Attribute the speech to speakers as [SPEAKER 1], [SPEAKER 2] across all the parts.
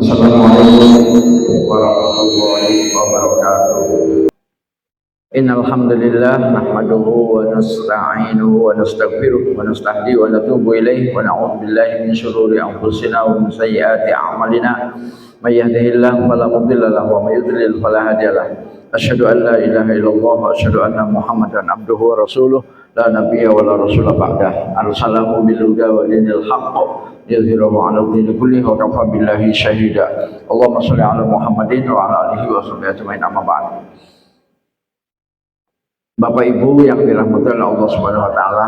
[SPEAKER 1] Assalamualaikum warahmatullahi wabarakatuh. Innal hamdalillah nahmaduhu wa nasta'inuhu wa nastaghfiruh wa nastahdi wa natubu ilaih wa na'udzu billahi min shururi anfusina wa min sayyiati a'malina. May yahdihillahu fala mudilla lahu wa may yudlil fala hadiya lahu. Asyhadu an la ilaha illallah wa asyhadu anna Muhammadan abduhu wa rasuluh la nabiyya wa la rasula ba'dah. Arsalahu bil huda wa dinil haqq yadhhirahu 'ala dini kullihi wa kafa billahi syahida. Allahumma shalli 'ala Muhammadin wa 'ala alihi wa sahbihi ajmain, amma ba'd. Bapak Ibu yang dirahmati oleh Allah Subhanahu wa taala,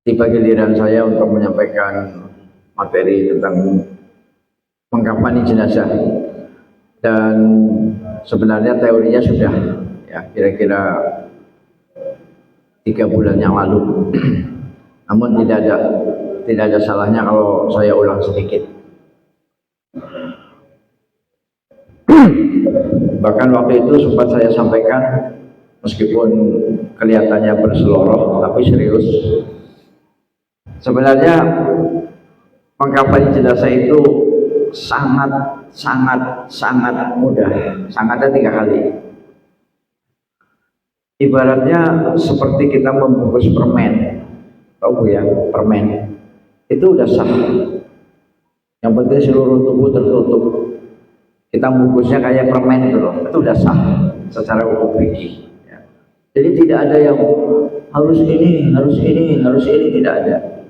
[SPEAKER 1] tiba giliran saya untuk menyampaikan materi tentang mengkafani jenazah. Dan sebenarnya teorinya sudah ya kira-kira 3 bulan yang lalu. Namun tidak ada salahnya kalau saya ulang sedikit. Bahkan waktu itu sempat saya sampaikan, meskipun kelihatannya berseloroh tapi serius. Sebenarnya mengkafani jenazah itu sangat mudah. Sangatnya 3 kali. Ibaratnya seperti kita membungkus permen. Tahu ya, permen itu udah sah. Yang penting seluruh tubuh tertutup. Kita bungkusnya kayak permen itu loh, itu udah sah secara hukum fikih. Ya. Jadi tidak ada yang harus ini, tidak ada.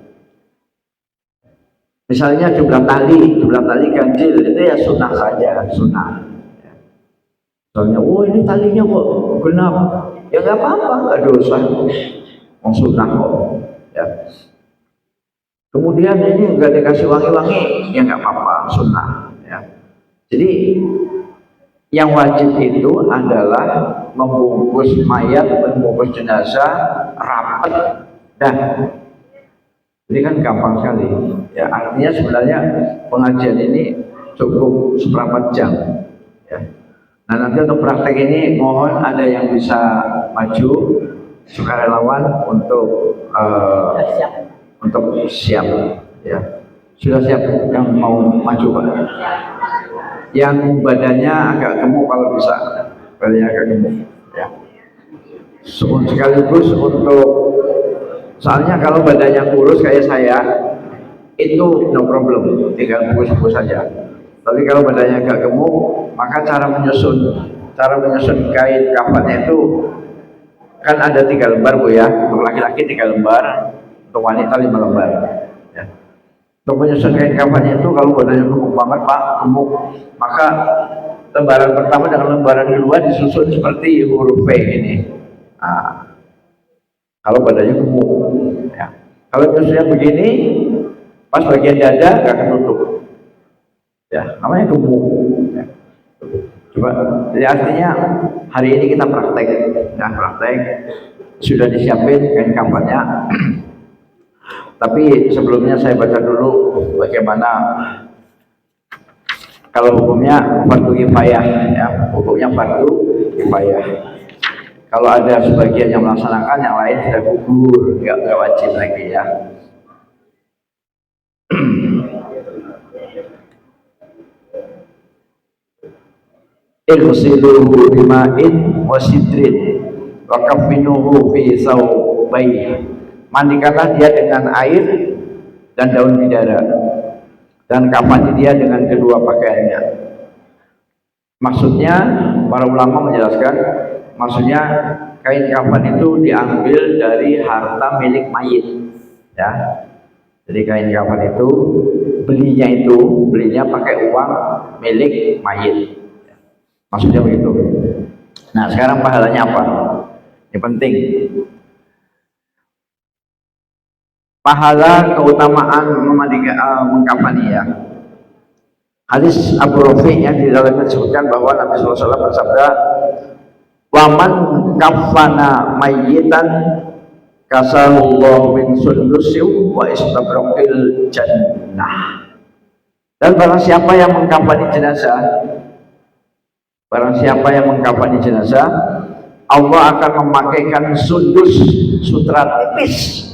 [SPEAKER 1] Misalnya jumlah tali ganjil itu ya sunnah saja, sunnah. Ya. Soalnya, oh ini talinya kok genap, ya nggak apa-apa, nggak dosa, mau sunnah kok. Ya. Kemudian ini nggak dikasih wangi-wangi, ya nggak apa-apa, sunnah. Ya. Jadi yang wajib itu adalah membungkus mayat, membungkus jenazah rapat dan ini kan gampang sekali. Ya, artinya sebenarnya pengajian ini cukup seperempat jam. Ya. Nah nanti untuk praktek ini mohon ada yang bisa maju sukarelawan untuk siap. Ya. Sudah siap yang mau maju Pak? Yang badannya agak gemuk kalau bisa, badannya agak gemuk. Ya. Sekaligus untuk, soalnya kalau badannya kurus kayak saya, itu no problem, tinggal bungkus saja. Tapi kalau badannya agak gemuk, maka cara menyusun kain kafannya itu kan ada 3 lembar Bu ya. Untuk laki-laki 3 lembar, untuk wanita 5 lembar. Ya. Untuk menyusun kain kafannya itu kalau badannya gemuk banget Pak, gemuk, maka lembaran pertama dengan lembaran kedua disusun seperti huruf P ini. Nah, kalau badannya gemuk, ya. Kalau menyusunnya begini, pas bagian dada nggak ketutup, ya, namanya gemuk. Ya. Coba, jadi artinya hari ini kita praktek, sudah disiapin kain kafannya. Tapi sebelumnya saya baca dulu bagaimana kalau hukumnya fardu kifayah, ya, hukumnya fardu kifayah. Kalau ada sebagian yang melaksanakan, yang lain sudah gugur, nggak wajib lagi ya. Ighsiluhu bima'in wa sidrin wa kaffinuhu fi thawbayhi. Mandikanlah dia dengan air dan daun bidara, dan kafani dia dengan kedua pakaiannya. Maksudnya, para ulama menjelaskan, maksudnya kain kafan itu diambil dari harta milik mayit. Ya, jadi kain kafan itu belinya pakai uang milik mayit. Maksudnya begitu. Nah, sekarang pahalanya apa? Ini penting. Pahala keutamaan mengkafani ya. Hadis Abu Rafi yang di dalamnya disebutkan bahwa Nabi SAW bersabda, "Waman kafana mayyitan kasahullahu min sundusiw wa istabraqil jannah." Dan barang siapa yang mengkafani jenazah, Allah akan memakaikan sundus, sutra tipis,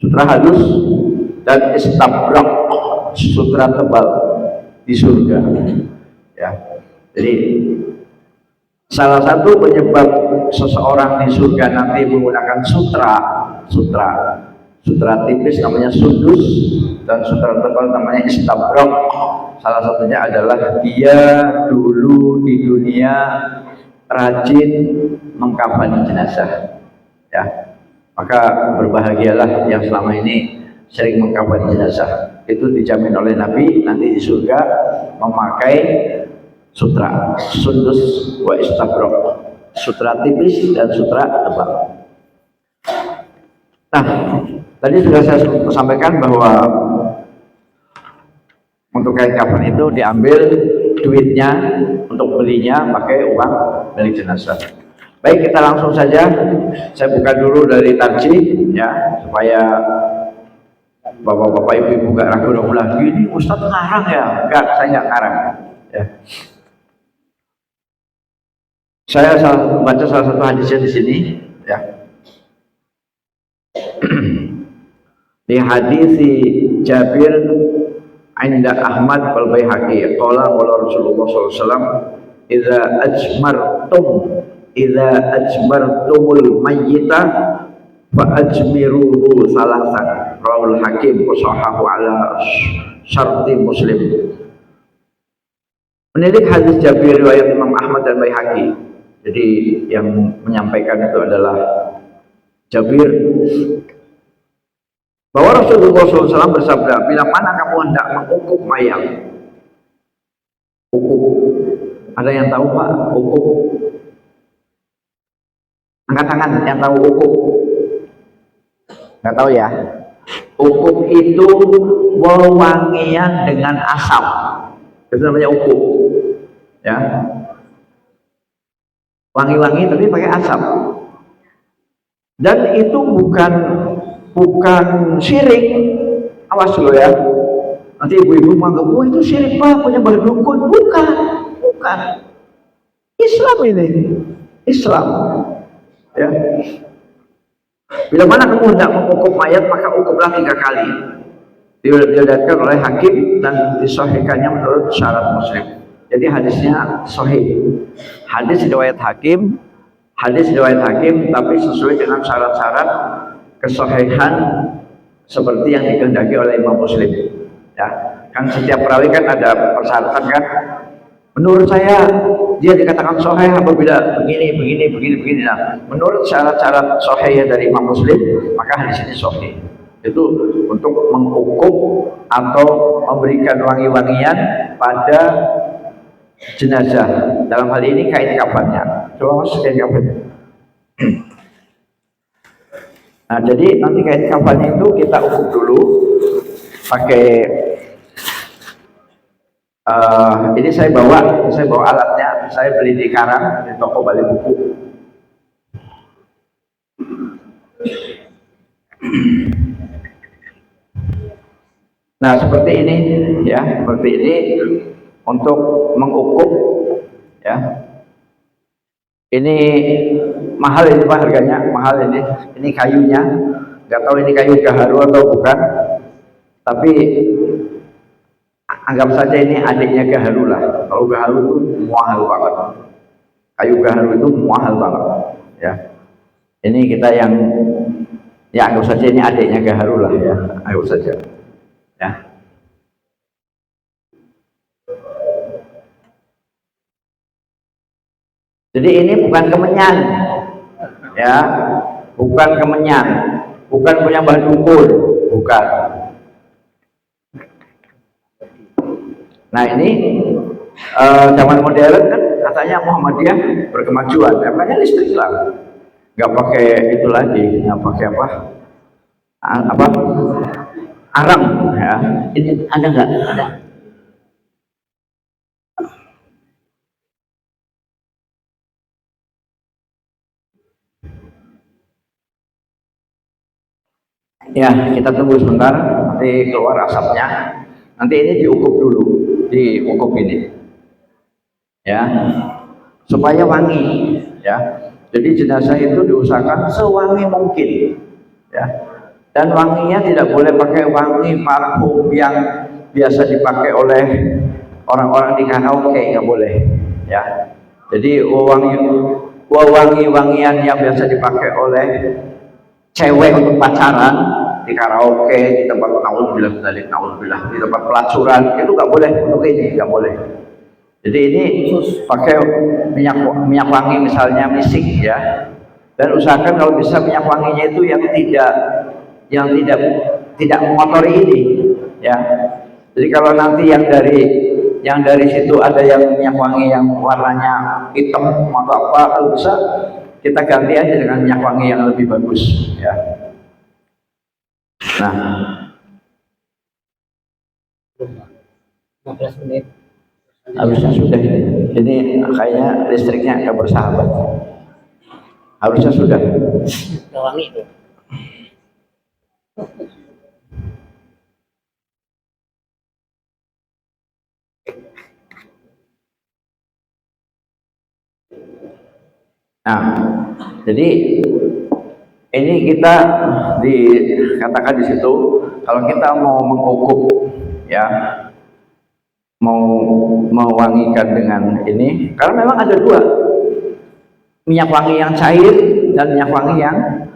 [SPEAKER 1] sutra halus, dan istabrak, sutra tebal di surga. Ya, jadi salah satu penyebab seseorang di surga nanti menggunakan sutra tipis namanya sundus, dan sutra tebal namanya istabrok. Salah satunya adalah dia dulu di dunia rajin mengkafani jenazah. Ya, maka berbahagialah yang selama ini sering mengkafani jenazah. Itu dijamin oleh Nabi nanti di surga memakai sutra sundus wa istabrok, sutra tipis dan sutra tebal. Nah, tadi sudah saya sampaikan bahwa untuk kain kafan itu diambil duitnya untuk belinya pakai uang milik jenazah. Baik, kita langsung saja. Saya buka dulu dari tarjih ya, supaya bapak-bapak ibu-ibu gak ragu-ragu lagi, ini Ustadz ngarang ya? Enggak, saya nggak ngarang ya. Saya baca salah satu hadisnya di sini ya. Di hadis Jabir Inda Ahmad wal Baihaqi qala Rasulullah sallallahu alaihi wasallam idza ajmartumul mayyita fa ajmiruhu salasan rawal Hakim wa sahahu ala syarti Muslim. Menilik hadis Jabir riwayat Imam Ahmad dan Baihaqi. Jadi yang menyampaikan itu adalah Jabir, bahwa Rasulullah SAW bersabda, bila mana kamu hendak mengukuk mayat. Ukuk, ada yang tahu Pak? Ukuk, angkat tangan yang tahu ukuk. Nggak tahu ya? Ukuk itu wewangian dengan asap, itu namanya ukuk ya, wangi-wangi tapi pakai asap. Dan itu bukan syirik. Awas dulu ya, nanti ibu-ibu menganggap, oh itu syirik Pak, punya balik dukun. Bukan. Islam ini, Islam ya. Bila mana kamu hendak menghukum mayat, maka hukumlah 3 kali. Diriwayatkan oleh Hakim dan disahihkannya menurut syarat Muslim. Jadi hadisnya sahih. Hadis riwayat Hakim, tapi sesuai dengan syarat-syarat kesahihan seperti yang dikehendaki oleh Imam Muslim. Ya, kan setiap perawi kan ada persyaratan kan. Menurut saya dia dikatakan sahih apabila begini. Nah, menurut syarat-syarat sahih dari Imam Muslim, maka hadis ini sahih. Itu untuk menghukum atau memberikan wangi-wangian pada jenazah. Dalam hal ini kain kafannya. Coba mas kain kafannya. Nah, jadi nanti kain kafannya itu kita ukur dulu pakai ini saya bawa alatnya, saya beli di Karang di toko Bali Buku. Nah, seperti ini ya, seperti ini untuk mengukur ya. Ini mahal ini Pak, harganya mahal ini. Ini kayunya, nggak tahu ini kayu gaharu atau bukan, tapi anggap saja ini adiknya gaharu lah. Kalau gaharu itu mahal banget, kayu gaharu itu mahal banget ya. Ini kita yang ya anggap saja ini adiknya gaharu lah ya, anggap saja ya. Jadi ini bukan kemenyan ya, bukan kemenyan, bukan punya Mbah Dukun, bukan. Nah ini zaman modern kan katanya Muhammadiyah berkemajuan, namanya listrik lah, nggak pakai itu lagi, nggak pakai apa arang ya. Ini ada nggak? Ada. Ya, kita tunggu sebentar, nanti keluar asapnya. Nanti ini diukup dulu, diukup ini, ya, supaya wangi, ya. Jadi jenazah itu diusahakan sewangi mungkin, ya. Dan wanginya tidak boleh pakai wangi parfum yang biasa dipakai oleh orang-orang di karaoke, nggak boleh ya. Jadi wangian yang biasa dipakai oleh cewek untuk pacaran di karaoke, di tempat naudzubillah, di tempat pelacuran itu nggak boleh, untuk ini nggak boleh. Jadi ini pakai minyak wangi misalnya misik ya, dan usahakan kalau bisa minyak wanginya itu yang tidak mengotori ini ya. Jadi kalau nanti yang dari situ ada yang minyak wangi yang warnanya hitam atau apa, kalau bisa kita ganti aja dengan minyak wangi yang lebih bagus ya. Nah,
[SPEAKER 2] 15 menit.
[SPEAKER 1] harusnya sudah ini. Ini kayaknya listriknya agak bersahabat. Harusnya sudah.
[SPEAKER 2] Wangi itu.
[SPEAKER 1] Nah, jadi ini kita dikatakan di situ kalau kita mau mengukur ya, mau mewangikan dengan ini, karena memang ada dua, minyak wangi yang cair dan minyak wangi yang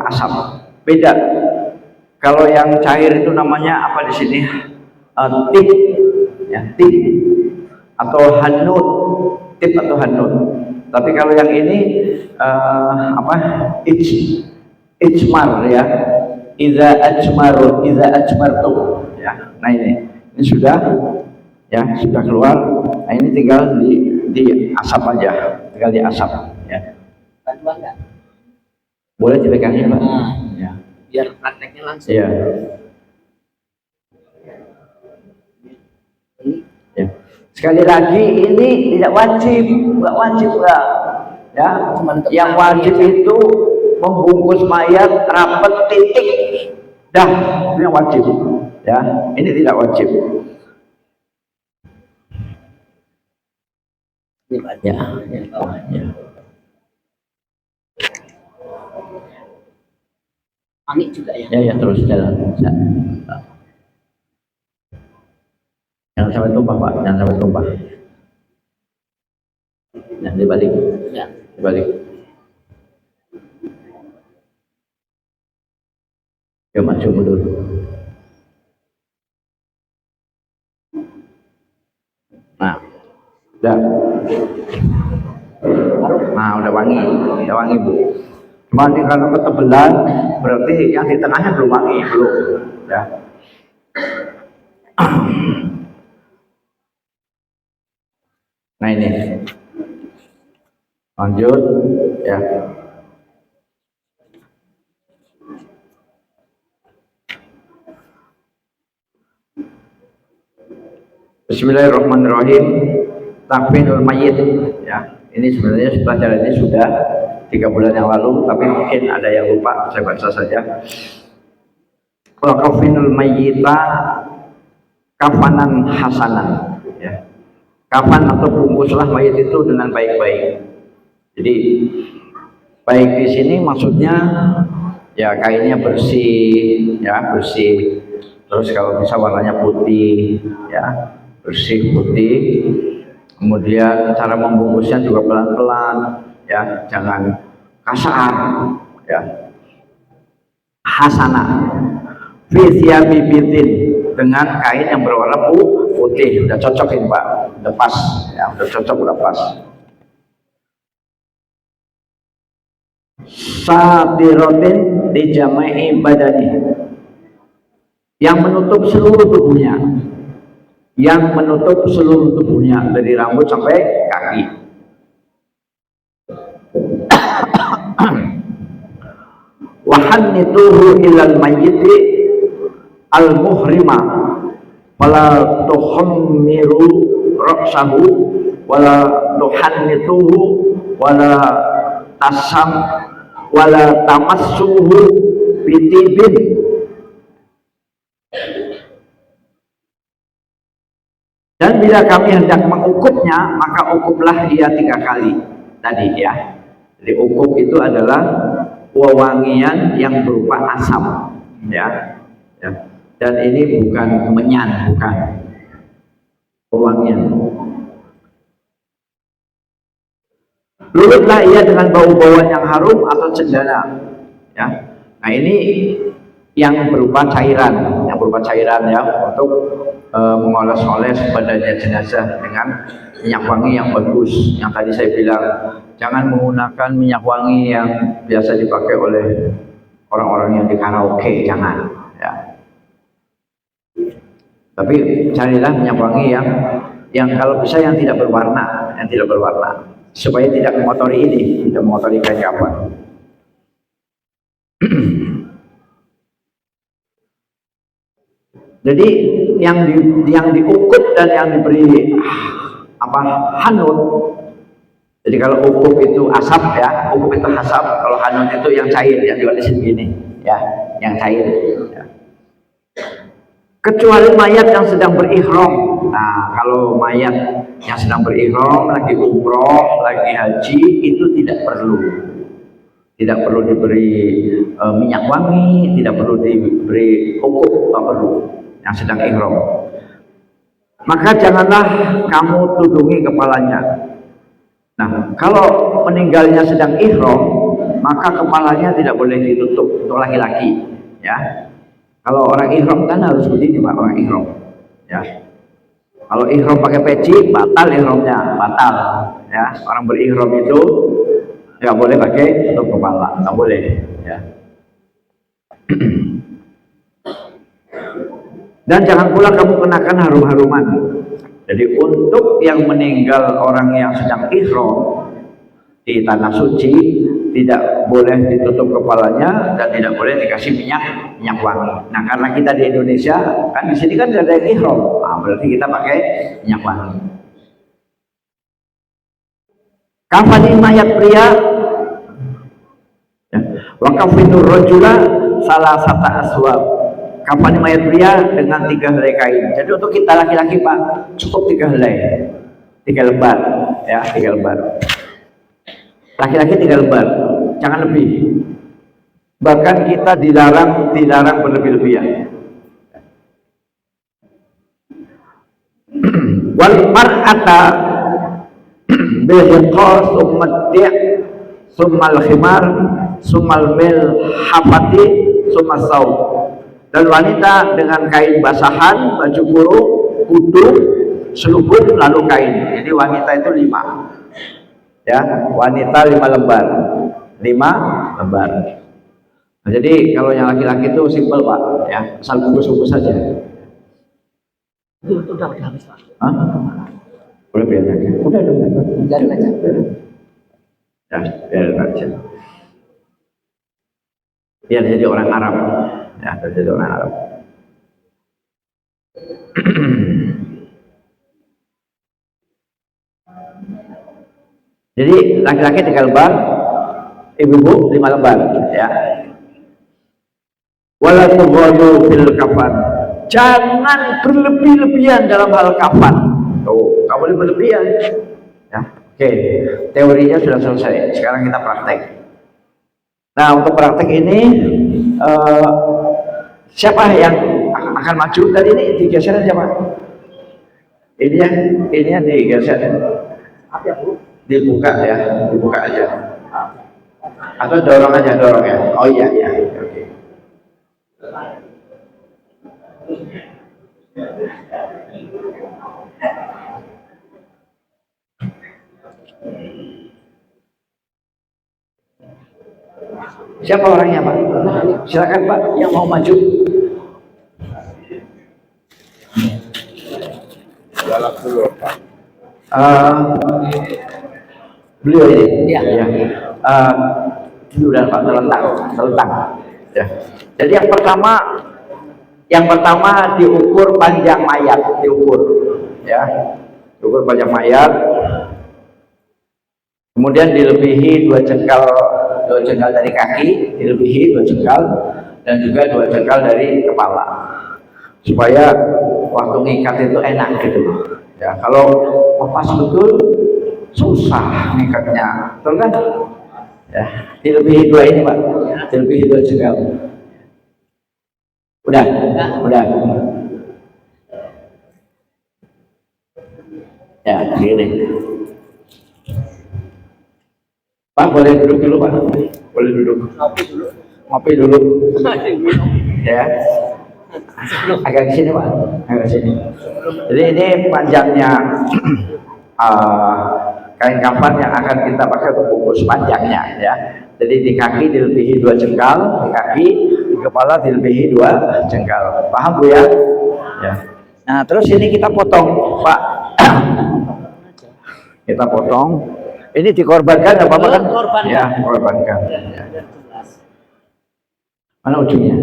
[SPEAKER 1] asam. Beda. Kalau yang cair itu namanya apa di sini? Tip, ya, tip atau hanut, tip atau hanut. Tapi kalau yang ini ijmar ya, iza ajmartu ya. Nah ini sudah ya, sudah keluar. Nah ini tinggal di asap aja, tinggal diasap ya.
[SPEAKER 2] Bantuan enggak?
[SPEAKER 1] Boleh dipegangin Pak? Ya.
[SPEAKER 2] Biar prakteknya langsung.
[SPEAKER 1] Iya. Ya. Sekali lagi ini tidak wajib, nggak wajib lah. Ya, yang wajib itu membungkus mayat rapat titik, dah itu yang wajib. Ya, ini tidak wajib. Ya, ya.
[SPEAKER 2] Wangi juga ya.
[SPEAKER 1] Ya, terus jalan. Jangan sampai tumpah Pak, jangan sampai tumpah. Nah, dibalik.
[SPEAKER 2] Ya.
[SPEAKER 1] Dibalik. Yuk maju mundur. Nah, udah. Nah, udah wangi Bu. Cuma ini kalau ketebelan berarti yang di tengahnya belum wangi, belum. Ya. Nah ini, lanjut ya. Bismillahirrahmanirrahim. Takfinul mayit ya. Ini sebenarnya pelajaran ini sudah 3 bulan yang lalu, tapi mungkin ada yang lupa, saya baca saja. Takfinul mayyita kafanan hasanan ya. Kafan atau bungkuslah mayat itu dengan baik-baik. Jadi baik di sini maksudnya ya kainnya bersih ya, bersih. Terus kalau bisa warnanya putih ya, bersih putih. Kemudian cara membungkusnya juga pelan-pelan ya, jangan kasar ya. Hasanah fi thiyabi bidin, dengan kain yang berwarna putih. Udah cocok ini Pak, udah pas ya, udah cocok, udah pas. Satirotin di jama'i badani, yang menutup seluruh tubuhnya, yang menutup seluruh tubuhnya dari rambut sampai kaki. Wahannituhu ilal mayyiti al-muhrima wala tuhammiru ra'sahu wala tuhannituhu wala tamassuhu bitibin. Dan bila kami hendak mengukupnya, maka ukuplah ia 3 kali tadi ya. Jadi ukup itu adalah wewangian yang berupa asam ya. Ya. Dan ini bukan menyan, bukan pewangian. Lulutlah ia dengan bau-bauan yang harum atau cendana. Ya. Nah ini yang berupa cairan, ya untuk mengoles-oles badannya jenazah dengan minyak wangi yang bagus. Yang tadi saya bilang, jangan menggunakan minyak wangi yang biasa dipakai oleh orang-orang yang di karaoke, jangan. Ya. Tapi carilah minyak wangi yang kalau bisa yang tidak berwarna, supaya tidak mengotori ini, tidak mengotori kain kafan. Jadi yang diukut dan yang diberi hanut. Jadi kalau ukut itu asap ya, ukut itu asap. Kalau hanut itu yang cair, yang ditulisin begini, ya, yang cair. Ya. Kecuali mayat yang sedang berihram. Nah, kalau mayat yang sedang berihram, lagi umroh, lagi haji, itu tidak perlu diberi minyak wangi, tidak perlu diberi ukut, tak perlu. Yang sedang ihram, maka janganlah kamu tudungi kepalanya. Nah, kalau meninggalnya sedang ihram, maka kepalanya tidak boleh ditutup untuk laki-laki, ya. Kalau orang ihram kan harus begini, Pak, orang ihram, ya. Kalau ihram pakai peci, batal ihramnya, batal, ya. Orang berihram itu nggak boleh pakai tutup kepala, nggak boleh, ya. Dan jangan pula kamu kenakan harum-haruman. Jadi untuk yang meninggal orang yang sedang ihram di tanah suci tidak boleh ditutup kepalanya dan tidak boleh dikasih minyak wangi. Nah, karena kita di Indonesia kan di sini kan tidak ada yang ihram, nah, berarti kita pakai minyak wangi. Kafani mayat pria, wa kafinur rajula salasata aswab. Kafani mayat pria dengan 3 helai kain. Jadi untuk kita laki-laki, Pak, cukup 3 helai, 3 lembar, ya, 3 lembar. Laki-laki 3 lembar, jangan lebih. Bahkan kita dilarang berlebih-lebihan. Wal mar'ata bil hiqas summa summal khimar summal mil hafati summa saum. Dan wanita dengan kain basahan, baju kurung, kudu, selubung, lalu kain. Jadi wanita itu 5, ya, wanita 5 lembar, 5 lembar. Nah, jadi kalau yang laki-laki itu simpel, Pak, ya, asal bungkus-bungkus saja.
[SPEAKER 2] Udah habis, Pak.
[SPEAKER 1] Hah? Udah biar aja. Udah.
[SPEAKER 2] Biarin aja.
[SPEAKER 1] Ya, biarin aja. Biar jadi orang Arab. Ya, jadi orang Arab. Jadi laki-laki 3 lembar, ibu-ibu 5 lembar, ya. Wala tughadu fil kafan. Jangan berlebih-lebihan dalam hal kafan. Tuh, enggak boleh berlebihan. Ya, oke. Teorinya sudah selesai. Sekarang kita praktek. Nah, untuk praktek ini siapa yang akan maju? Tadi ini digeser aja, Pak. Ini yang digeser. Dibuka ya, dibuka aja. Atau dorong aja, dorong ya. Oh iya. Oke. Siapa orangnya, Pak? Silakan, Pak, yang mau maju.
[SPEAKER 3] Galak dulu, Pak.
[SPEAKER 1] Beliau ini.
[SPEAKER 2] Iya.
[SPEAKER 1] Ya. Udah, Pak, terlentang. Ya. Jadi yang pertama diukur panjang mayat, ya. Diukur panjang mayat. Kemudian dilebihi 2 jengkal dari kaki, dilebihi 2 jengkal, dan juga 2 jengkal dari kepala, supaya waktu ngikat itu enak gitu. Ya, kalau lepas betul susah ngikatnya, betul kan? Ya, dilebihi 2 ini, Pak, dilebihi 2 jengkal. Udah, udah. Ya, gini. Pak, boleh duduk dulu, Pak. Boleh duduk. Ngopi dulu. Ya. Agak ke sini, Pak. Agak ke sini. Jadi ini panjangnya kain kafan yang akan kita pakai untuk bungkus, panjangnya ya. Jadi di kaki dilebihi 2 jengkal, di kaki, di kepala dilebihi 2 jengkal. Paham Bu ya? Ya. Nah, terus ini kita potong, Pak. Kita potong. Ini dikorbankan apa apa kan? Ya, korbankan. Ya. Mana ujungnya?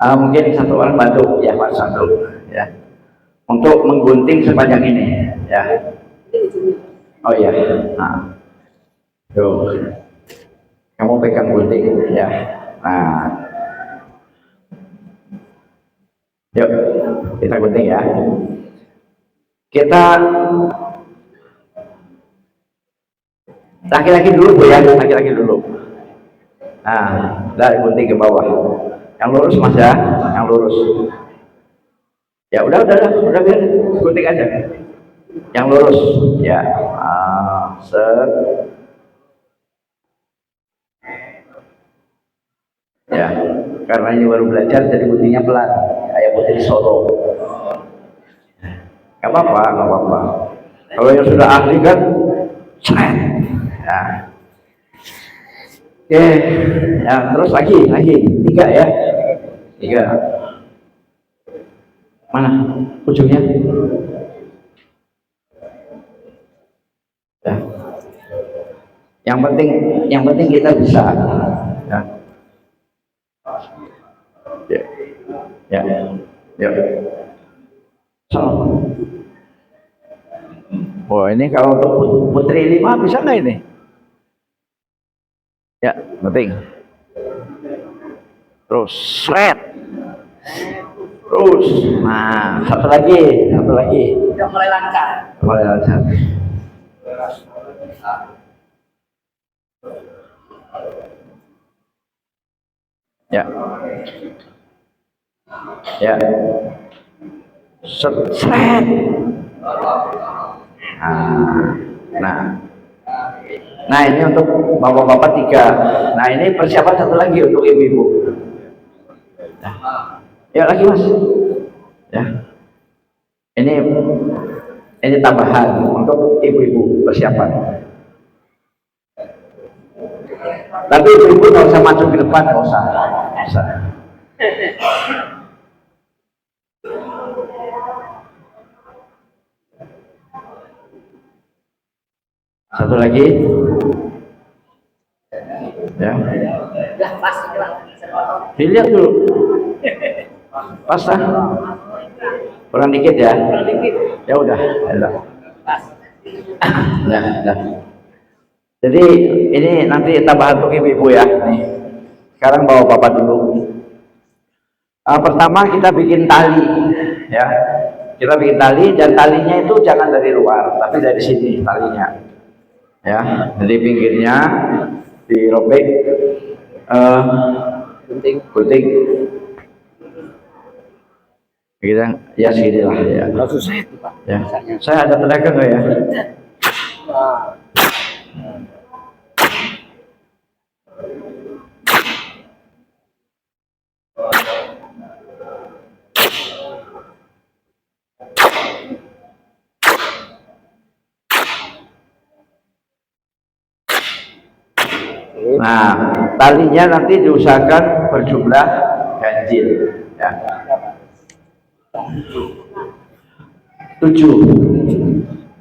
[SPEAKER 1] Mungkin satu orang bantu ya Pak, satu ya, untuk menggunting sepanjang ini ya. Oh iya, nah, tuh, kamu pegang gunting ya. Nah, yuk kita gunting ya. Kita laki-laki dulu Bu ya, laki-laki dulu. Nah, dari gunting ke bawah. Yang lurus Mas ya, yang lurus. Ya udah biar gunting aja. Yang lurus ya. Set. Ya, karena ini baru belajar jadi guntingnya pelan. Kayak Putri Solo. Gak apa-apa. Kalau yang sudah ahli kan, ya. Oke, ya terus lagi 3 ya, 3. Mana ujungnya? Ya. Yang penting kita bisa. Ya. Ya. So. Wah ini kalau untuk Putri 5 bisa nggak ini? Ya, penting. Terus shred. Terus. Nah, satu lagi.
[SPEAKER 2] Udah mulai lancar.
[SPEAKER 1] Ya. Shred. Nah ini untuk bapak-bapak 3. Nah ini persiapan satu lagi untuk ibu-ibu. Ya lagi Mas. Ya. Ini tambahan untuk ibu-ibu persiapan. Tapi ibu-ibu nggak usah maju ke depan, nggak usah. Satu lagi. Ya.
[SPEAKER 2] Udah pas lah.
[SPEAKER 1] Dilihat dulu. Pas lah. Kurang dikit ya. Ya udah.
[SPEAKER 2] Pas.
[SPEAKER 1] Nah. Jadi ini nanti tambahan untuk ibu-ibu ya. Nih. Sekarang bawa bapak dulu. Pertama kita bikin tali, ya. Kita bikin tali dan talinya itu jangan dari luar, tapi dari sini talinya. Ya, dari pinggirnya dirobek gunting. Kita ya segini lah ya. Ya. Saya ada tenaga nggak ya? Nah, talinya nanti diusahakan berjumlah ganjil ya. 7.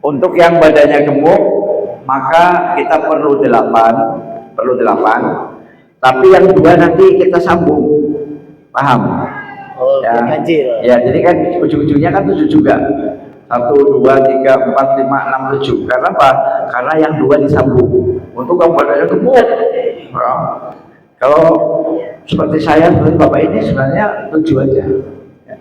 [SPEAKER 1] Untuk yang badannya gemuk maka kita perlu 8. Tapi yang 2 nanti kita sambung. Paham?
[SPEAKER 2] Oh, ya. Ganjil.
[SPEAKER 1] Ya, jadi kan ujung-ujungnya kan 7 juga. 1, 2, 3, 4, 5, 6, 7. Karena apa? Karena yang 2 disambung. Untuk yang badannya gemuk. Ya. Kalau seperti saya, seperti Bapak ini sebenarnya 7 aja. Ya.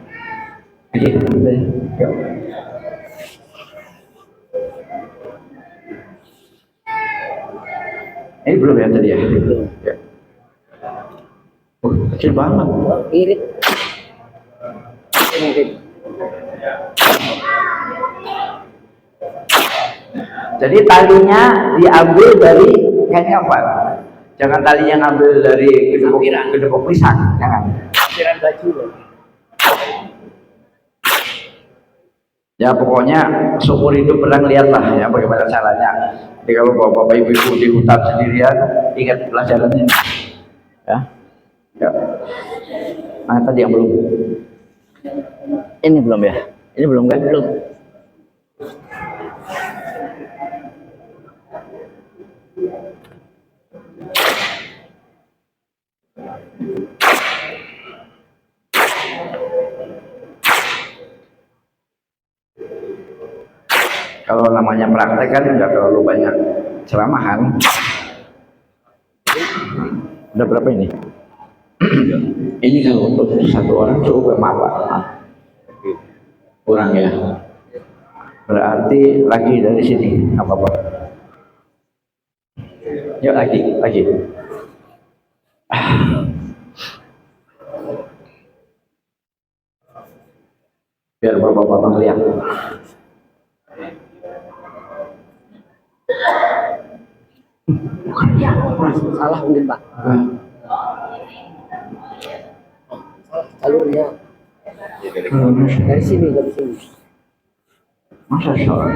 [SPEAKER 1] Ini belum ya tadi ya?
[SPEAKER 2] Belum.
[SPEAKER 1] Ya. Kecil banget.
[SPEAKER 2] Irit. Irit.
[SPEAKER 1] Jadi talinya diambil dari kayaknya apa? Jangan talinya ngambil dari kedekok pisang, jangan.
[SPEAKER 2] Lampiran baju loh.
[SPEAKER 1] Ya pokoknya seumur hidup pernah lihat lah ya bagaimana caranya. Jadi kalau bapak ibu di hutan sendirian, ingat pelajaran ini. Ya. Ya. Nah tadi yang belum. Ini belum ya? Ini belum kan? Belum. Kalau namanya praktek kan nggak terlalu banyak ceramahan. Udah berapa ini? Ini kalau untuk satu orang cukup apa? Kurang ya. Berarti lagi dari sini apa-apa. Yuk lagi. Biar bapak-bapak lihat.
[SPEAKER 2] Salah mungkin Pak. Jalurnya dari sini.
[SPEAKER 1] Masa salah?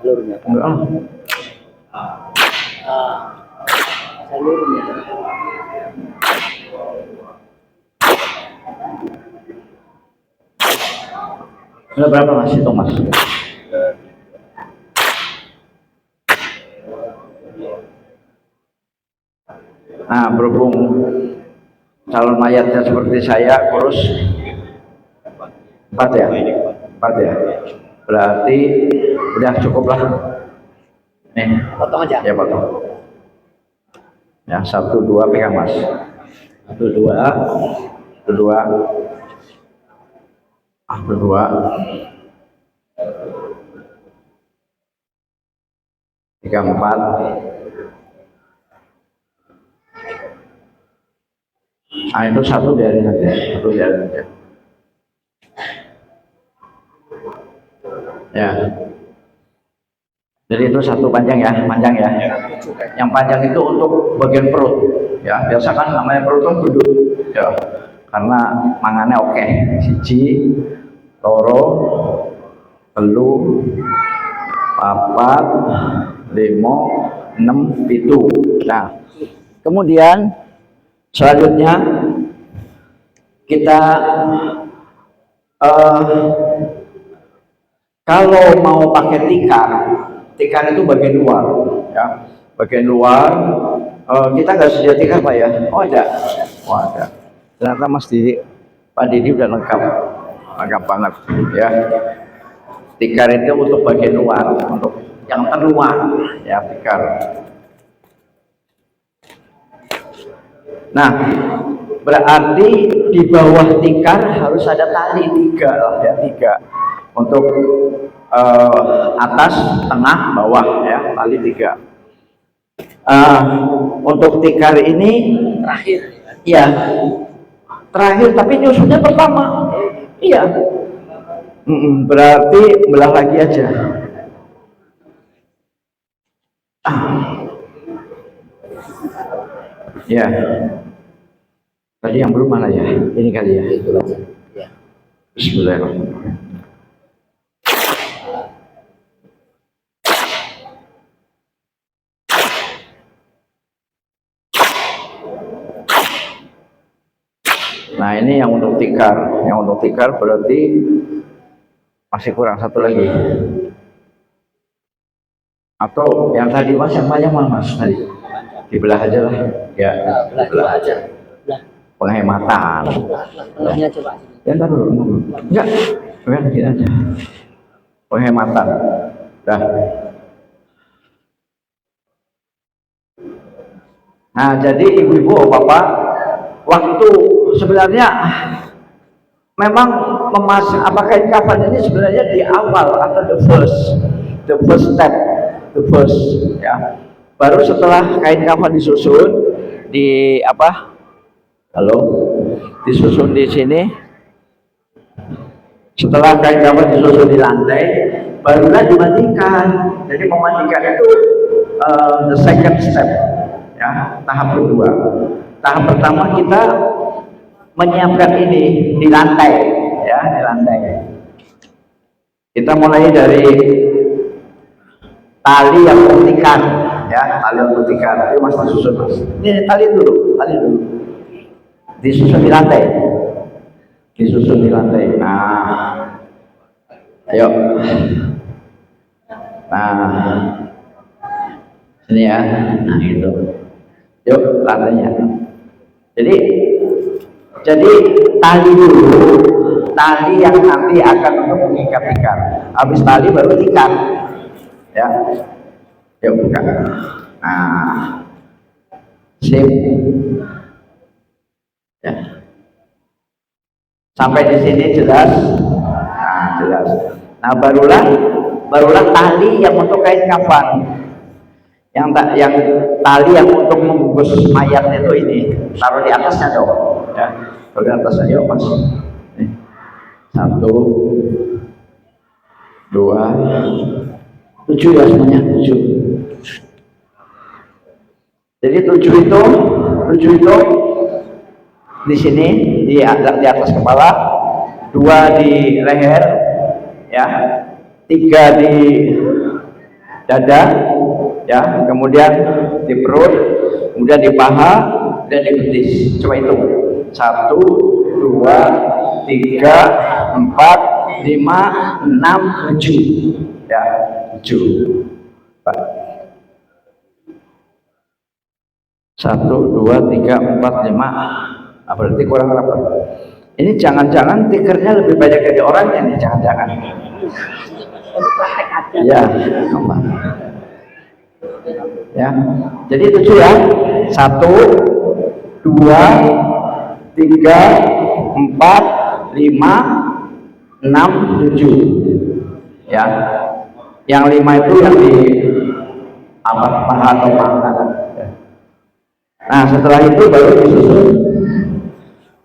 [SPEAKER 2] Jalurnya.
[SPEAKER 1] Enggak lah.
[SPEAKER 2] Jalurnya.
[SPEAKER 1] Udah berapa mas itu mas? Nah berhubung calon mayatnya seperti saya kurus 4 ya? 4 ya? Berarti udah cukup lah. Nih,
[SPEAKER 2] Potong aja.
[SPEAKER 1] ya potong. Ya 1, 2 pegang mas. 1, 2 1, 2 1, 2 3, 4. Nah itu satu biarin aja. Ya. Jadi itu satu panjang ya. Yang panjang itu untuk bagian perut. Ya, biasa kan namanya perut kan gendut. Ya. Karena mangannya oke. 1, loro, 3, 4, 5, 6, 7. Nah, kemudian selanjutnya kita kalau mau pakai tikar itu bagian luar, ya bagian luar. Kita nggak sedia tikar pak ya? Oh ada, Ternyata Mas Didi, Pak Didi udah lengkap banget, ya. Tikar itu untuk bagian luar, untuk yang terluar, ya tikar. Nah, berarti di bawah tikar harus ada tali 3 ya, 3 untuk atas, tengah, bawah ya, tali 3. Untuk tikar ini terakhir tapi nyusunnya pertama. Iya. Berarti belah lagi aja. Ya. Tadi yang belum mana ya? Ini kali ya. Bismillahirrahmanirrahim. Nah ini yang untuk tikar. Yang untuk tikar berarti masih kurang satu lagi. Atau yang tadi mas, yang panjang mana mas tadi? Dibelah aja lah. Ya,
[SPEAKER 2] Belah aja.
[SPEAKER 1] Penghematan.
[SPEAKER 2] Belahnya coba.
[SPEAKER 1] Ya ntar dulu. Enggak. Bukan gini aja. Penghematan. Dah. Nah jadi ibu-ibu, bapak, waktu sebenarnya memang memasang kain kafan ini sebenarnya di awal atau the first step, ya. Baru setelah kain kafan disusun di apa? Halo, disusun di sini. Setelah kain kafan disusun di lantai, barulah dimandikan. Jadi memandikan itu the second step, ya, tahap kedua. Tahap pertama kita menyiapkan ini di lantai, ya, di lantai. Kita mulai dari tali yang putihkan, ya, tali yang putihkan. Ayo mas disusun mas. Ini tali dulu, disusun di lantai, disusun di lantai. Nah, ayo. Nah, sini ya. Nah itu. Yuk lantainya. Jadi tali dulu, tali yang nanti akan untuk mengikat ikan. Habis tali baru ikan, ya. Yuk buka. Nah, sip. Ya. Sampai di sini jelas. Nah, jelas. Nah, barulah tali yang untuk kain kafan. Yang tali yang untuk membungkus mayat itu ini taruh di atasnya dong, ya, taruh di atasnya. Yuk mas. Nih. 1, 2, 7 ya semuanya, 7. Jadi 7 itu di sini di atas kepala, 2 di leher, ya, 3 di dada, ya, kemudian di perut, kemudian di paha dan di betis. Coba itu 1, 2, 3, 4, 5, 6, 7, ya, 7. 1, 2, 3, 4, 5. Berarti kurang berapa? Ini jangan-jangan tikernya lebih banyak dari orangnya nih, jangan-jangan. Ya, apa? Ya, jadi 7 ya. 1, 2, 3, 4, 5, 6, 7. Ya, yang 5 itu yang di apa, paha atau pangkat. Nah, setelah itu baru disusun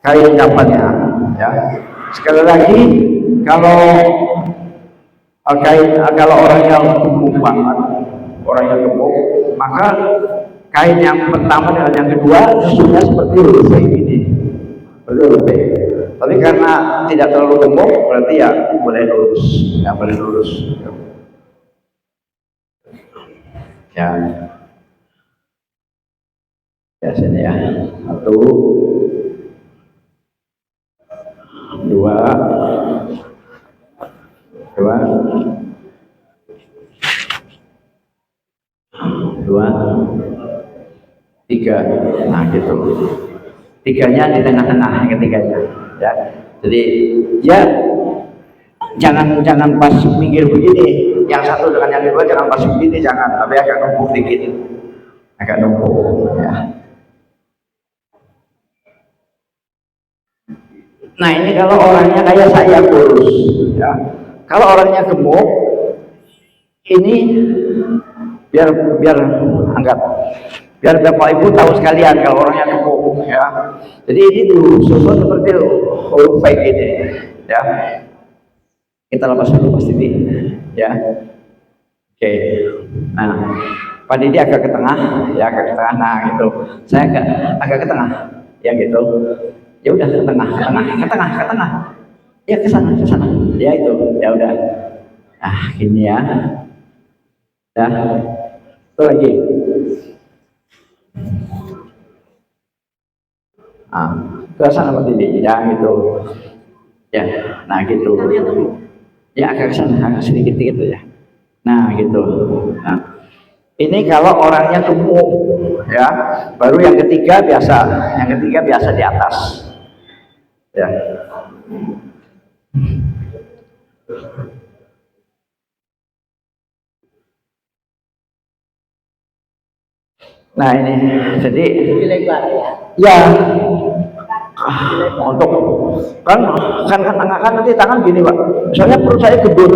[SPEAKER 1] kain kafannya, ya. Sekali lagi, kalau orangnya gemuk banget, orangnya gemuk, maka kain yang pertama dengan yang kedua susunnya seperti huruf V ini, huruf V. Tapi karena tidak terlalu gemuk, berarti ya boleh lurus, ya boleh lurus. Ya, ya sini ya. 1, 2, 3. Nah gitu. 3-nya di tengah-tengah, yang ketiganya, ya. Jadi ya jangan pas minggir begini. Yang satu dengan yang kedua jangan pas begini, jangan. Tapi agak numpuk dikit, agak numpuk, ya. Nah ini kalau orangnya kayak saya kurus, ya. Kalau orangnya gemuk, ini biar anggap, biar Bapak Ibu tahu sekalian kalau orangnya gemuk, ya. Jadi ini disusun seperti huruf V ini, ya. Kita lepas dulu Mas Didi, ya. Oke. Nah, Pak Didi agak ke tengah, ya, agak ke tengah. Nah gitu. Saya agak ke tengah, ya gitu. Ya udah ke tengah. Ya ke sana. Ya itu, ya udah. Nah, gini ya. Ya. Itu lagi. Nah, ke sana Pak Didi, ya gitu. Ya, nah gitu. Ya agak ke sana, agak sedikit ya. Nah, gitu. Nah, ini kalau orangnya gemuk, ya. Baru yang ketiga biasa di atas. Ya. Nah ini, jadi
[SPEAKER 2] lebar ya.
[SPEAKER 1] Ya, untuk kan nanti tangan gini Pak. Misalnya perut saya gedut,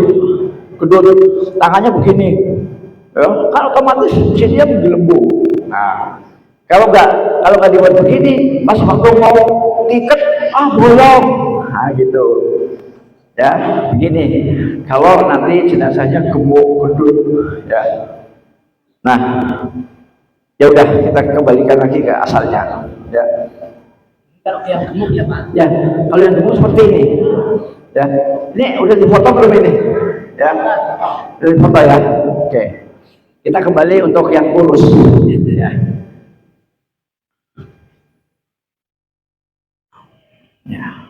[SPEAKER 1] tangannya begini, Ya, kan otomatis sini dia menggelembung. Nah, kalau nggak dibuat begini, pas waktu mau tiket, bolong. Nah, gitu. Ya, begini. Kalau nanti jenazahnya gemuk, gendut, ya. Nah, ya udah kita kembalikan lagi ke asalnya. Ya.
[SPEAKER 2] Kalau yang gemuk ya Pak.
[SPEAKER 1] Ya, kalau yang gemuk seperti ini. Ya, ini udah difoto belum ini? Ya, udah difoto ya. Oke. Kita kembali untuk yang kurus. Ya. Ya.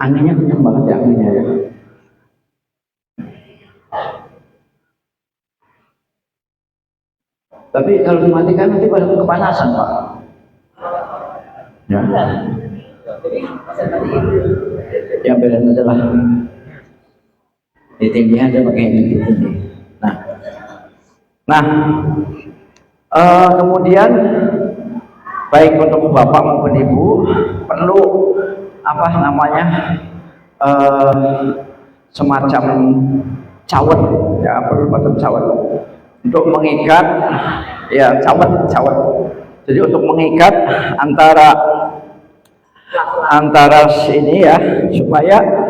[SPEAKER 1] Anginnya kencang banget ya anginnya ya. Tapi kalau dimatikan nanti pada kepanasan Pak. Ya. Ya beda aja lah. Di tinggi aja pakai ini tinggi. Nah, kemudian baik untuk bapak maupun ibu perlu apa namanya semacam cawet, ya perlu semacam cawet untuk mengikat, ya cawet. Jadi untuk mengikat antara ini ya supaya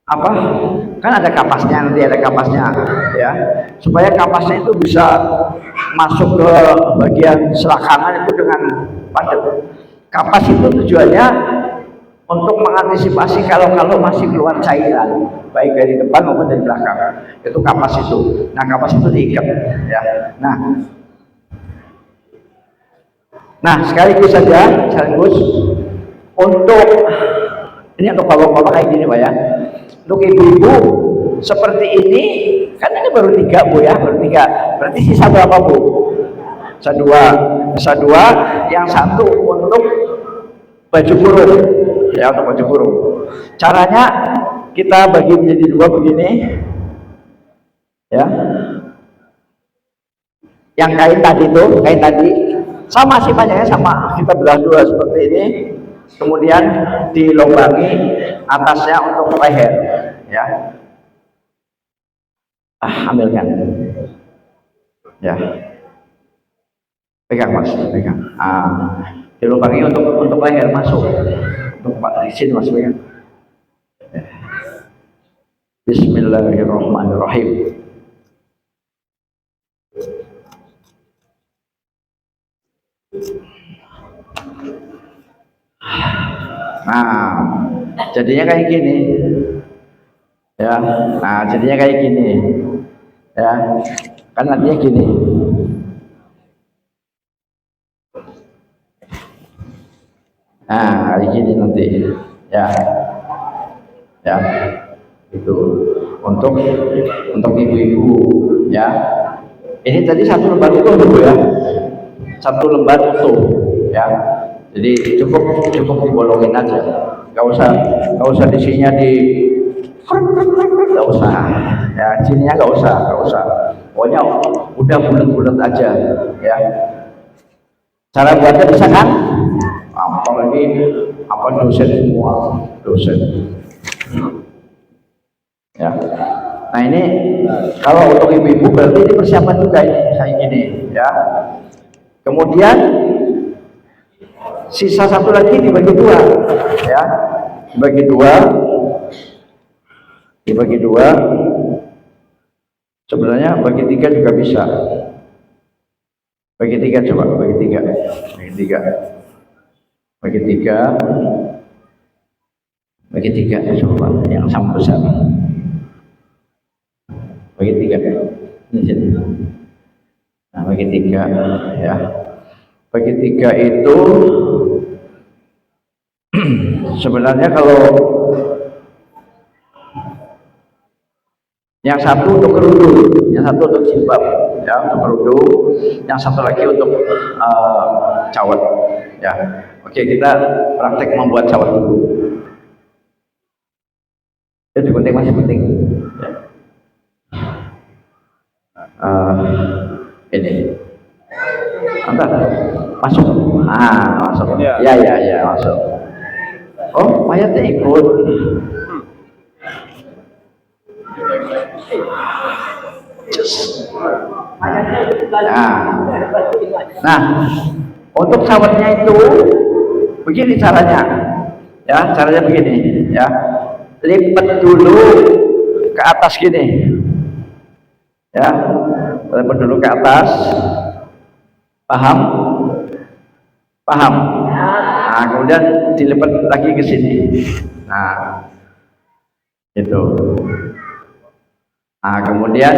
[SPEAKER 1] apa kan ada kapasnya, nanti ada kapasnya ya, supaya kapasnya itu bisa masuk ke bagian sebelah kanan itu dengan padat. Kapas itu tujuannya untuk mengantisipasi kalau masih keluar cairan baik dari depan maupun dari belakang, itu kapas itu. Nah, kapas itu diikat ya. Nah sekaligus untuk ini untuk bapak-bapak kayak gini Pak ya. Untuk ibu-ibu seperti ini, kan ini baru 3 Bu ya, baru 3. Berarti sisa berapa Bu? Sisa 2, yang satu untuk baju kurung. Ya, untuk baju kurung. Caranya kita bagi menjadi 2 begini. Ya. Yang kain tadi sama sih panjangnya sama. Kita belah 2 seperti ini. Kemudian dilobangi atasnya untuk leher ya. Ambilkan ya, pegang Mas, pegang. Dilobangi untuk leher masuk, untuk di sini Mas pegang. Bismillahirrahmanirrahim. Nah, jadinya kayak gini ya. Nah, jadinya kayak gini ya, kan nantinya gini kayak gini nanti ya itu untuk ibu-ibu ya. Ini tadi 1 lembar utuh Bu ya, 1 lembar utuh ya. Jadi cukup dibolongin aja, nggak usah isinya nggak usah ya, sininya nggak usah, pokoknya udah bulat-bulat aja ya. Cara buatnya bisa kan? Apalagi dosen semua ya. Nah ini kalau untuk ibu-ibu berarti ini persiapan juga ini kayak gini ya. Kemudian sisa 1 lagi dibagi 2 ya, dibagi dua. Sebenarnya bagi 3 juga bisa, bagi 3 coba, bagi tiga coba yang sama besar, bagi 3 ini sini. Nah, bagi 3 ya, bagi 3 itu sebenarnya kalau yang satu untuk kerudung, yang satu untuk jilbab ya, untuk kerudung, yang satu lagi untuk cawat ya. Oke, kita praktek membuat cawat dulu. Itu penting, masih penting ya. Ini antar masuk, masuk ya masuk. Oh, mayatnya ikut. Nah, untuk sawatnya itu begini caranya, ya caranya begini, ya lipat dulu ke atas gini, ya lipat dulu ke atas, paham? Paham? Nah, kemudian dilipat lagi ke sini, nah itu, nah kemudian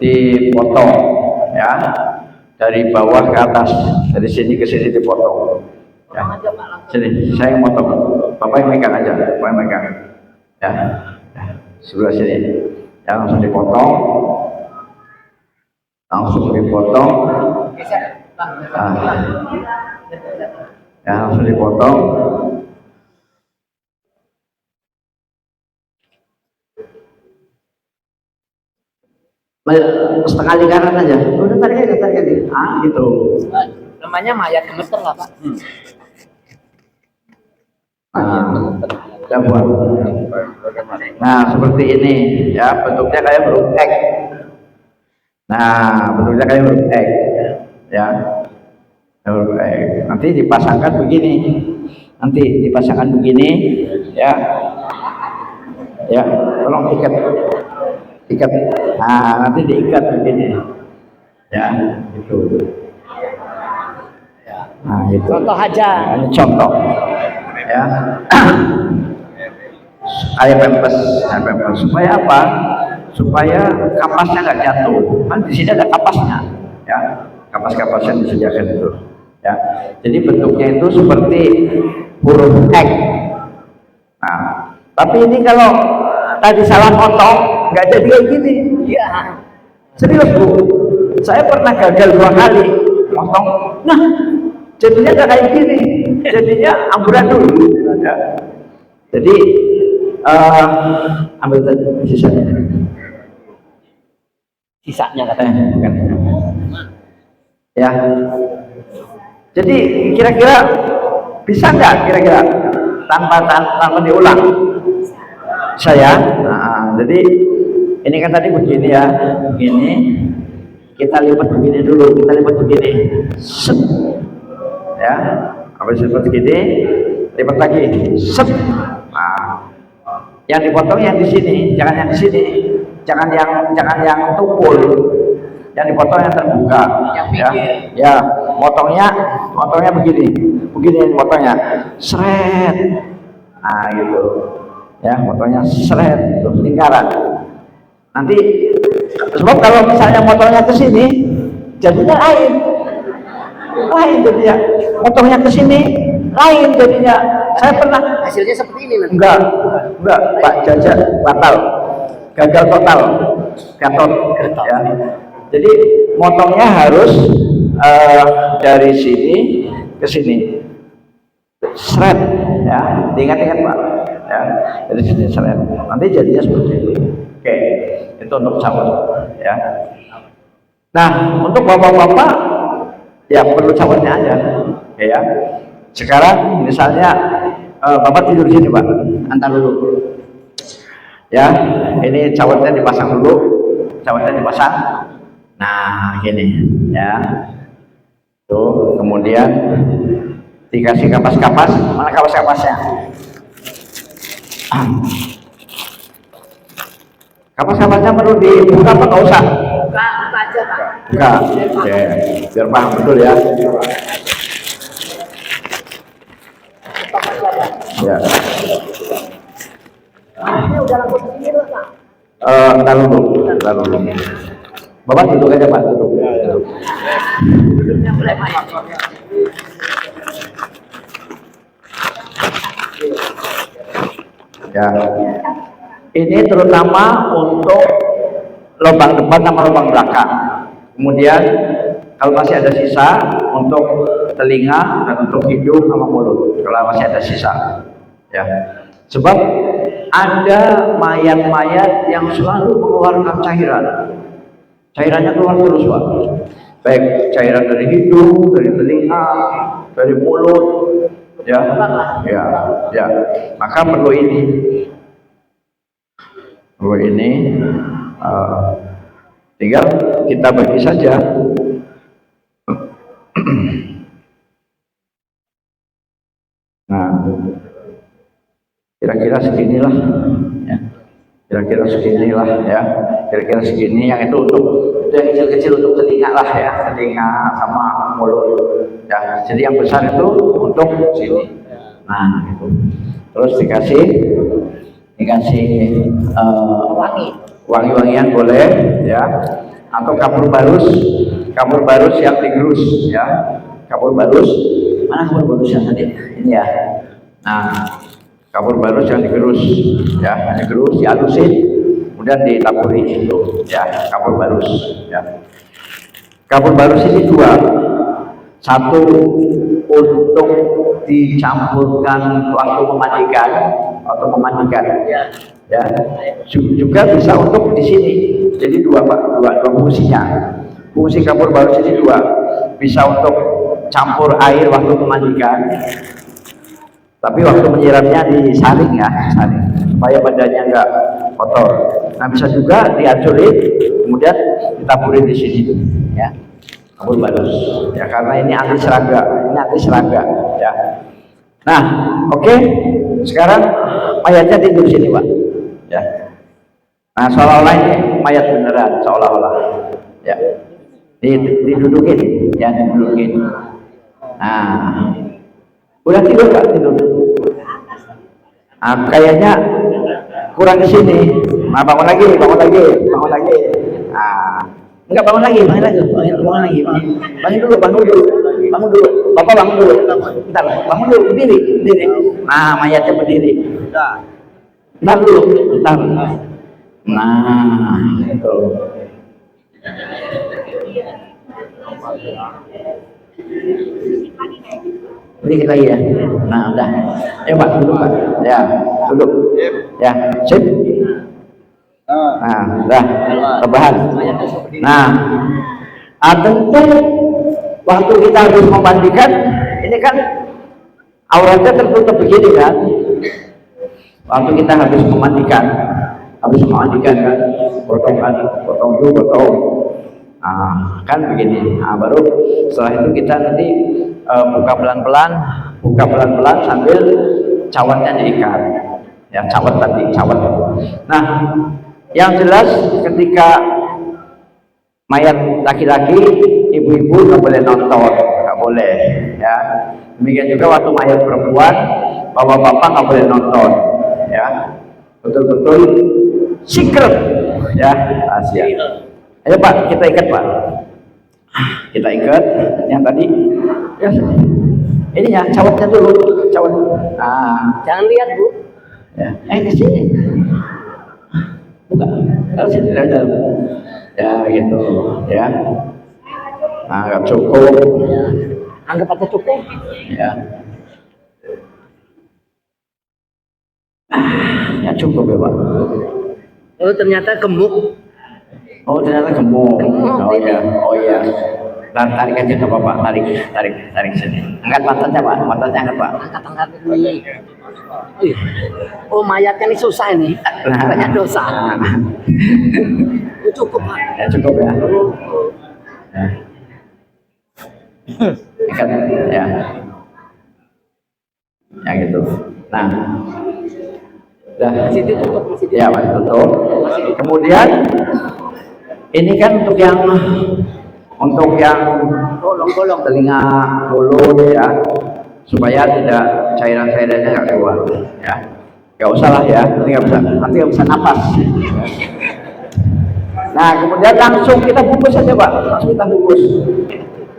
[SPEAKER 1] dipotong, ya dari bawah ke atas, dari sini ke sini dipotong. Ya. Sini, saya yang motong, bapak yang megang aja, bapak yang megang, ya, ya. Sebelah sini, ya langsung dipotong, nah, ya langsung dipotong. Setengah lingkaran aja, udah tarik aja, gitu.
[SPEAKER 2] Namanya mayat gemeter lah Pak.
[SPEAKER 1] Nah seperti ini, ya bentuknya kayak huruf X. Nah bentuknya kayak huruf X, ya huruf X. Nanti dipasangkan begini, ya, ya tolong ikat. Nah nanti diikat begini, ya itu. Nah itu
[SPEAKER 2] Contoh aja.
[SPEAKER 1] Ini contoh, ya. Kayak pempes, supaya apa? Supaya kapasnya nggak jatuh. Kan di sini ada kapasnya, ya. Kapas-kapasnya disediakan itu, ya. Jadi bentuknya itu seperti huruf X. Nah, tapi ini kalau tadi salah potong, nggak jadi kayak gini.
[SPEAKER 2] Iya.
[SPEAKER 1] Serius Bu, saya pernah gagal 2 kali potong. Nah, jadinya nggak kayak gini, jadinya amburan dulu. Ya. Jadi ambil tadi sisanya.
[SPEAKER 2] Sisanya
[SPEAKER 1] Bukan. Ya. Jadi kira-kira bisa nggak kira-kira tanpa diulang? Bisa ya. Nah, jadi ini kan tadi begini ya, begini. Kita lipat begini dulu, set, ya. Habis lipat begini, lipat lagi, set. Nah, yang dipotong yang di sini, jangan yang di sini, jangan yang tumpul, yang dipotong yang terbuka, ya, ya, motongnya begini motongnya, seret, nah gitu, ya, motongnya seret, lingkaran. Nanti sebab kalau misalnya motongnya ke sini, jadinya lain jadinya, motongnya ke sini lain jadinya. Saya pernah
[SPEAKER 2] hasilnya seperti ini nanti.
[SPEAKER 1] Enggak Pak Jaja, batal, gagal total, gatot, ya. Jadi motongnya harus dari sini ke sini, seret, ya, diingat-ingat Pak, ya, dari sini seret, nanti jadinya seperti itu. Oke, itu untuk sahabat, ya. Nah, untuk bapak-bapak ya perlu sahabatnya aja, ya. Sekarang misalnya bapak tidur sini Pak, antar dulu, ya. Ini cawatnya dipasang dulu, nah gini, ya. Tuh, kemudian dikasih kapas-kapas, mana kapas-kapasnya? Kapas-kapasnya perlu dibuka apa nggak usah?
[SPEAKER 2] Buka aja Pak.
[SPEAKER 1] Buka, oke, biar paham betul ya. Ya.
[SPEAKER 2] Ini udah langsung begini loh Pak.
[SPEAKER 1] Entar dulu. Bapak duduk aja Pak, duduk.
[SPEAKER 2] Yang mulai main.
[SPEAKER 1] Ya. Ini terutama untuk lubang depan sama lubang belakang. Kemudian kalau masih ada sisa untuk telinga dan untuk hidung sama mulut, kalau masih ada sisa, ya. Sebab ada mayat-mayat yang selalu mengeluarkan cairannya keluar terus Pak, baik cairan dari hidung, dari telinga, dari mulut, ya, ya. Maka perlu ini. Kalau ini tinggal kita bagi saja. Nah, kira-kira seginilah ya. Kira-kira seginilah ya. Kira-kira segini yang itu untuk itu yang kecil-kecil untuk telinga lah ya, telinga sama mulut ya. Jadi yang besar itu untuk sini. Nah, itu. Terus dikasih wangi-wangian boleh ya, atau kapur barus yang digerus ya. Kapur barus, mana kapur barus yang tadi? Ini ya. Nah, kapur barus yang digerus ya, digerus, dihalusin, kemudian ditaburi itu ya, kapur barus ya. Kapur barus ini dua, satu untuk dicampurkan waktu memandikan atau memandikan ya, juga bisa untuk di sini. Jadi dua fungsinya. Fungsi kapur barus ini dua, bisa untuk campur air waktu memandikan, tapi waktu menyiramnya disaring ya, disaring supaya badannya enggak kotor. Nah, bisa juga dihancurin kemudian ditaburin di sini ya, kapur barus ya, karena ini anti serangga, ya. Nah, oke. Sekarang mayatnya tidur sini, Pak ya. Nah, seolah-olah ini mayat beneran, seolah-olah ya. Didudukin ya, didudukin. Nah, udah tidur Kak, tidur. Nah, kayaknya kurang di sini. Nah, bangun lagi. Nah, enggak, bangun lagi. Bangun dulu. Bapak bangun dulu. Bentar, bangun dulu, berdiri. Nah, mayatnya berdiri. Bentar dulu. Nah, itu. Sedikit lagi ya. Nah, udah. Pak, duduk Pak. Ya, duduk. Ya, sip. Nah, udah. Rebahan. Nah, tentu waktu kita harus memandikan, ini kan auratnya tertutup begini kan. Waktu kita habis memandikan kan, potong. Nah, kan begini. Nah, baru setelah itu kita nanti buka pelan-pelan sambil cawatnya diikat. Ya, cawat. Nah, yang jelas ketika mayat laki-laki, ibu-ibu nggak boleh nonton, nggak boleh ya. Demikian juga waktu mayat perempuan, bapak-bapak nggak boleh nonton ya. Betul-betul secret ya, rahasia. Ayo Pak, kita ikat Pak. Kita ikat yang tadi. Ya, ini ya, cawatnya dulu, cawat. Nah,
[SPEAKER 2] Jangan lihat Bu.
[SPEAKER 1] ya, ke sini. Buka, kalau sini ada. Ya gitu, ya. Nah, nggak cukup.
[SPEAKER 2] Anggap aja cukup.
[SPEAKER 1] Ya. Ya cukup ya Pak.
[SPEAKER 2] Oh, ternyata gemuk.
[SPEAKER 1] Oh, ternyata gemuk. Oh iya. Tarik aja ke Bapak, tarik sini. Angkat pantatnya Pak, angkat Pak.
[SPEAKER 2] Angkat ini. Oh, mayatnya ini susah ini. Banyak dosa. Oh, cukup Pak.
[SPEAKER 1] Ya cukup ya. Angkat ya. Ya gitu. Nah, udah.
[SPEAKER 2] Situ tutup.
[SPEAKER 1] Ya Pak, tutup. Kemudian ini kan untuk yang
[SPEAKER 2] golong
[SPEAKER 1] telinga mulut ya, supaya tidak cairan-cairannya nggak keluar ya. Nggak usah lah ya, nanti nggak bisa napas. Nah, kemudian langsung kita bungkus saja Pak,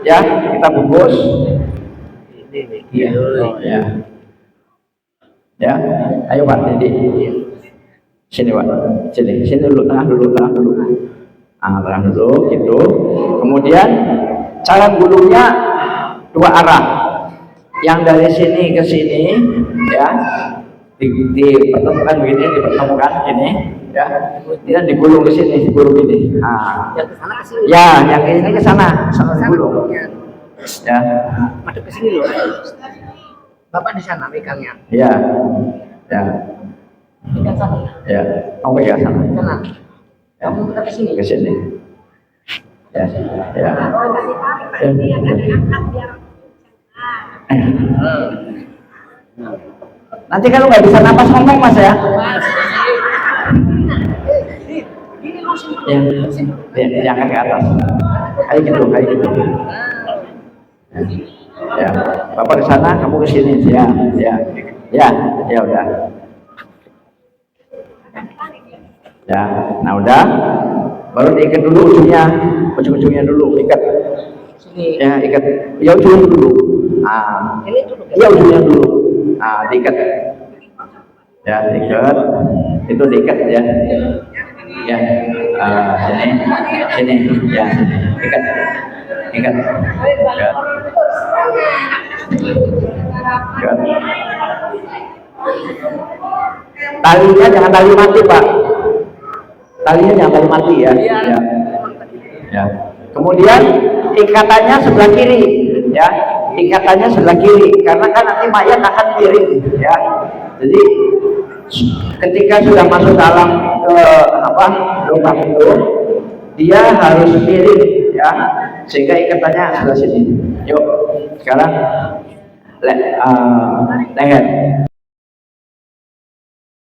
[SPEAKER 1] ya, kita bungkus. Iya, ya. Ya, ayo Pak, jadi sini Pak, sini dulu, tengah dulu. Tengah dulu, gitu. Kemudian cara gulungnya dua arah, yang dari sini ke sini, ya, dipertemukan begini, ini, ya, kemudian digulung ke sini, digulung ini. Nah,
[SPEAKER 2] yang ke sana ke sini.
[SPEAKER 1] ya, yang ini ke sana digulung. Ya,
[SPEAKER 2] Masuk ke sini loh. Bapak di sana pegangnya.
[SPEAKER 1] ya.
[SPEAKER 2] Dekat sana.
[SPEAKER 1] Ya, kamu pegang sana.
[SPEAKER 2] Sana. Kamu dekat ke sini.
[SPEAKER 1] Ke sini. Ya, ya.
[SPEAKER 2] Nanti kalau nggak bisa napas ngomong mas ya.
[SPEAKER 1] Ya, jangan ke atas. Kayak gitu, kayak gitu. Ya, Bapak ke sana, kamu ke sini. Ya, ya, ya, ya udah. Ya, nah udah. Baru diikat dulu ujung-ujungnya dulu, ikat.
[SPEAKER 2] Sini.
[SPEAKER 1] Ya, ikat. Ya ujungnya dulu. Ah,
[SPEAKER 2] Ini dulu.
[SPEAKER 1] iya ujungnya dulu. Ah, diikat. Ya, diikat. Itu diikat ya. Ya, sini, ya, ikat, ikat. Talinya jangan tali mati pak. Talinya jangan tali mati ya. Ya. Ya. Kemudian ikatannya sebelah kiri, ya. Ikatannya sebelah kiri, karena kan nanti mayat akan miring, ya. Jadi ketika sudah masuk dalam lubang itu, dia harus miring, ya. Sehingga ikatannya sebelah sini. Yuk, sekarang leher.